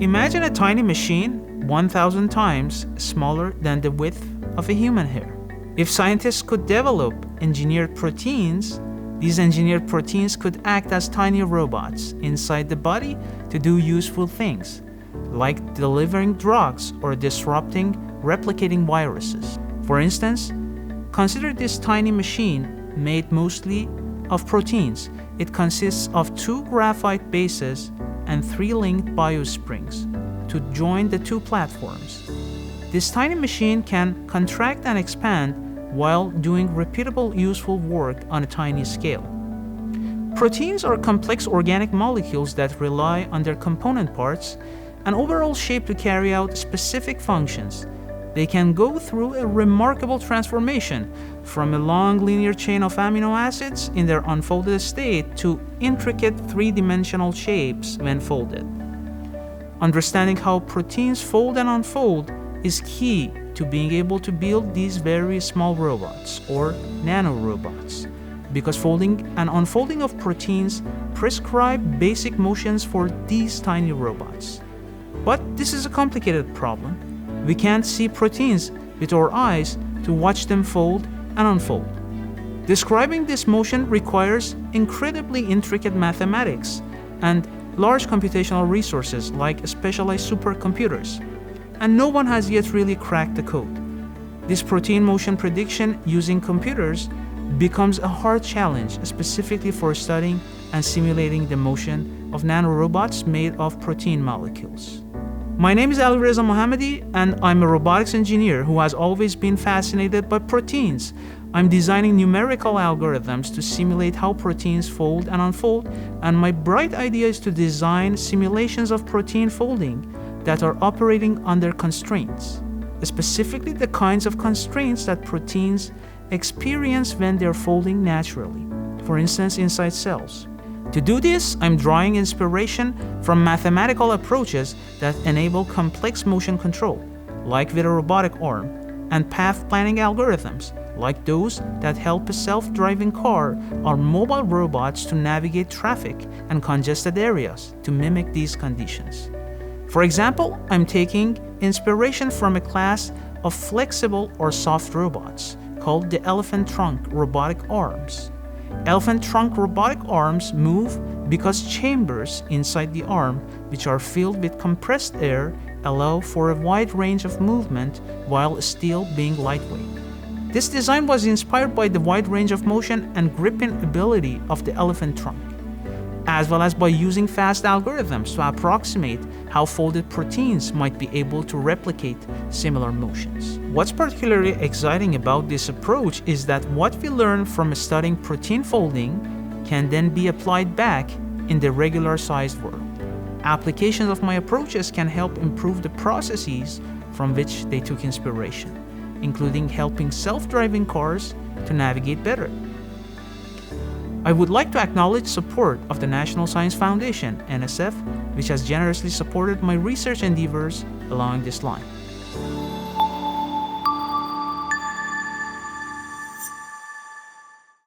Imagine a tiny machine 1,000 times smaller than the width of a human hair. If scientists could develop engineered proteins, these engineered proteins could act as tiny robots inside the body to do useful things, like delivering drugs or disrupting replicating viruses. For instance, consider this tiny machine made mostly of proteins. It consists of 2 graphite bases and 3 linked biosprings to join the 2 platforms. This tiny machine can contract and expand while doing repeatable useful work on a tiny scale. Proteins are complex organic molecules that rely on their component parts and overall shape to carry out specific functions. They can go through a remarkable transformation from a long linear chain of amino acids in their unfolded state to intricate 3-dimensional shapes when folded. Understanding how proteins fold and unfold is key to being able to build these very small robots, or nanorobots, because folding and unfolding of proteins prescribe basic motions for these tiny robots. But this is a complicated problem. We can't see proteins with our eyes to watch them fold and unfold. Describing this motion requires incredibly intricate mathematics and large computational resources like specialized supercomputers, and no one has yet really cracked the code. This protein motion prediction using computers becomes a hard challenge, specifically for studying and simulating the motion of nanorobots made of protein molecules. My name is Alireza Mohammadi, and I'm a robotics engineer who has always been fascinated by proteins. I'm designing numerical algorithms to simulate how proteins fold and unfold, and my bright idea is to design simulations of protein folding that are operating under constraints, specifically the kinds of constraints that proteins experience when they're folding naturally, for instance inside cells. To do this, I'm drawing inspiration from mathematical approaches that enable complex motion control, like with a robotic arm, and path planning algorithms, like those that help a self-driving car or mobile robots to navigate traffic and congested areas to mimic these conditions. For example, I'm taking inspiration from a class of flexible or soft robots called the elephant trunk robotic arms. Elephant trunk robotic arms move because chambers inside the arm, which are filled with compressed air, allow for a wide range of movement while still being lightweight. This design was inspired by the wide range of motion and gripping ability of the elephant trunk, as well as by using fast algorithms to approximate how folded proteins might be able to replicate similar motions. What's particularly exciting about this approach is that what we learn from studying protein folding can then be applied back in the regular sized world. Applications of my approaches can help improve the processes from which they took inspiration, including helping self-driving cars to navigate better. I would like to acknowledge support of the National Science Foundation, NSF, which has generously supported my research endeavors along this line.